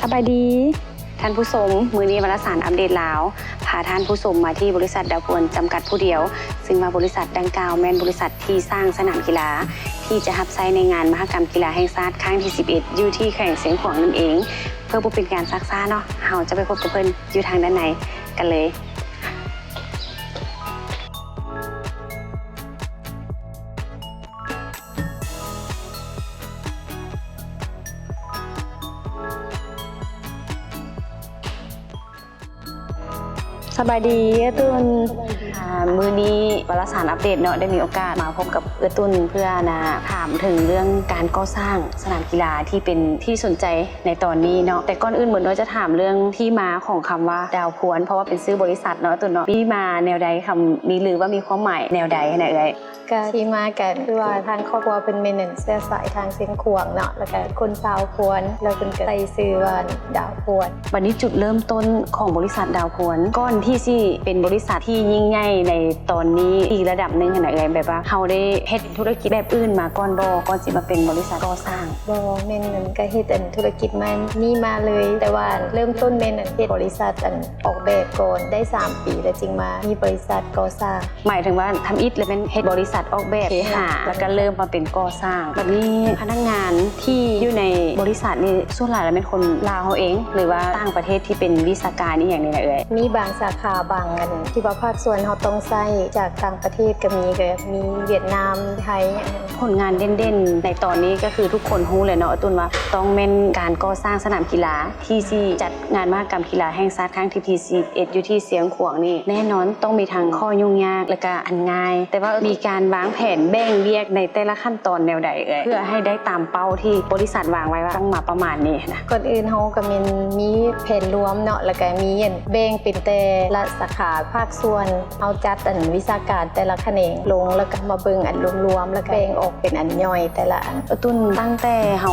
สบายดีท่านผู้ชมมือนี้วารสารอัปเดตลาวพาท่านผู้ชมมาที่บริษัทดาวพวนจำกัดผู้เดียวซึ่งว่าบริษัทดังกล่าวแม่นบริษัทที่สร้างสนามกีฬาที่จะรับใช้ในงานมหกรรมกีฬาแห่งชาติครั้งที่11อยู่ที่แข่งเสียงขวางนั่นเองเพื่อบ่เป็นการซักซ้าเนาะเฮาจะไปพบกับเพิ่นอยู่ทางด้านในกันเลยสบายดีตุนมือนี้วารสารอัปเดตเนาะได้มีโอกาสมาพบกับตุนเพื่อถามถึงเรื่องการก่อสร้างสนามกีฬาที่เป็นที่สนใจในตอนนี้เนาะแต่ก่อนอื่นเหมือนว่าจะถามเรื่องที่มาของคำว่าดาวพวนเพราะว่าเป็นชื่อบริษัทเนาะตุนเนาะที่มาแนวใดคำนี้หรือว่ามีความหมายแนวใดไหนเอ่ยก็ที่มากันคือว่าทางครอบครัวเป็นเมนเสื้อสายทางเสียงขวงเนาะแล้วก็คนสาวพวนแล้วคนก็ใส่ซื้อว่าดาวพวนวันนี้จุดเริ่มต้นของบริษัทดาวพวนก่อนที่สิเป็นบริษัทที่ยิ่งใหญ่ในตอนนี้อีกระดับหนึ่งขนาดไหนแบบว่าเฮาได้เฮ็ดธุรกิจแบบอื่นมาก่อนก่อนสิมาเป็นบริษัทก่อสร้างเมนนั้นก็เฮ็ดธุรกิจมันนี่มาเลยแต่ว่าเริ่มต้นเมนเฮ็ดบริษัทออกแบบก่อนได้3 ปีแล้วจึงมามีบริษัทก่อสร้างหมายถึงว่าทำอิฐแล้วเป็นเฮ็ดบริษัทออกแบบเคหะแล้วก็เริ่มมาเป็นก่อสร้างแบบนี้พนักงานที่อยู่ในบริษัทนี่ส่วนใหญ่แล้วเป็นคนลาวเองหรือว่าต่างประเทศที่เป็นวิชาการนี่อย่างนี้นะเอ่ยมีบางสาขาบางอันที่ว่าภาคส่วนเฮาต้องใช้จากต่างประเทศก็มีเวียดนามไทยผลงานเด่นๆในตอนนี้ก็คือทุกคนรู้เลยเนาะตุนว่าต้องแม่นการก่อสร้างสนามกีฬาที่จัดงานมหกรรมกีฬาแห่งชาติครั้งที่11อยู่ที่เสียงขวางนี่แน่นอนต้องมีทางข้อยุ่งยากและก็อันง่ายแต่ว่ามีการวางแผนแบ่งเรียกในแต่ละขั้นตอนแนวใดเพื่อให้ได้ตามเป้าที่บริษัทวางไว้ว่าต้องมาประมาณนี้นะก่อนอื่นเฮาก็มีแผนรวมเนาะแล้วก็มีแบ่งเป็นแต่ละสาขาภาคส่วนเอาจัดวิชาการแต่ละแขนงลงแล้วก็มาเบิ่งอันรวมๆแล้วก็แบ่งออกเป็นอันย่อยแต่ละอันตุนตั้งแต่เฮา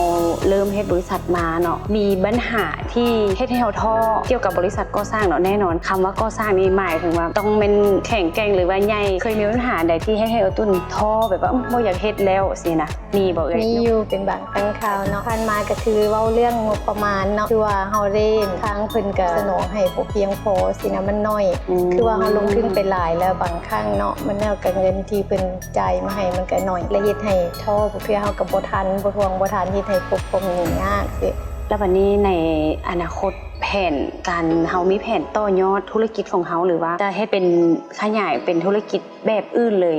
เริ่มเฮ็ดบริษัทมาเนาะมีปัญหาที่เฮ็ดให้เฮาท้อเกี่ยวกับบริษัทก่อสร้างเนาะแน่นอนคำว่าก่อสร้างนี่หมายถึงว่าต้องเป็นแข็งแกร่งหรือว่าใหญ่เคยมีปัญหาใดที่ให้ตุนท้อแบบว่าบ่อยากเฮ็ดแล้วสินะมีบ่เอ่ยมีอยู่เป็นบางครั้งคราวเนาะผ่านมาก็คือเว้าเรื่องงบประมาณเนาะคือว่าเฮาเล่นทางเพิ่นก็สนองให้บ่เพียงพอสินะมันน้อยคือว่าเฮาลงทุนไปหลายแล้วบางครั้งเนาะมันแล้วก็เงินที่เพิ่นจ่ายมาให้มันก็น้อยและเฮ็ดให้ท้อเพื่อเฮาก็บ่ทันบ่ทวงบ่ทันเฮ็ดให้ควบคุมยากสิแล้ววันนี้ในอนาคตแผนการเฮามีแผนต่อยอดธุรกิจของเฮาหรือว่าจะให้เป็นขยายเป็นธุรกิจแบบอื่นเลย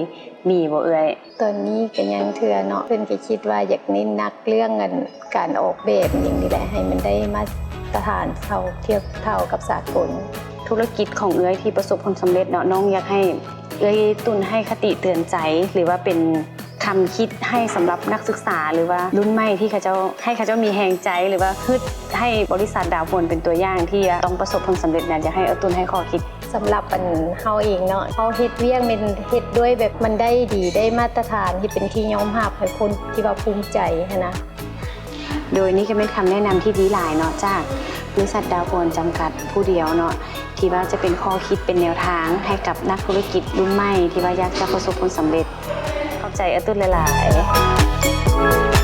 มีบ่เอ่ยตอนนี้ก็ยังเทื่อเนาะเพิ่นก็คิดว่าอยากเน้นนักเรื่องการออกแบบอย่างนี้แหละให้มันได้มาตรฐานเทียบเท่ากับสากลธุรกิจของเอื้อยที่ประสบผลสำเร็จเนาะน้องอยากให้เอื้อยตุนให้คติเตือนใจหรือว่าเป็นคำคิดให้สำหรับนักศึกษาหรือว่ารุ่นใหม่ที่เขาเจ้ามีแรงใจหรือว่าฮึดให้บริษัทดาวพวนเป็นตัวอย่างที่ต้องประสบผลสำเร็จอยากให้ตุนให้ข้อคิดสำหรับเฮาเองเนาะเฮาเฮ็ดเวียงเป็นเฮ็ดด้วยแบบมันได้ดีได้มาตรฐานที่เป็นที่ยอมรับให้คนที่ว่าภูมิใจนะโดยนี้ก็เป็นคำแนะนำที่ดีหลายเนาะจากบริษัทดาวพวนจำกัดผู้เดียวเนาะที่ว่าจะเป็นข้อคิดเป็นแนวทางให้กับนักธุรกิจรุ่นใหม่ที่ว่าอยากจะประสบผลสำเร็จเข้าใจตุนหลายๆ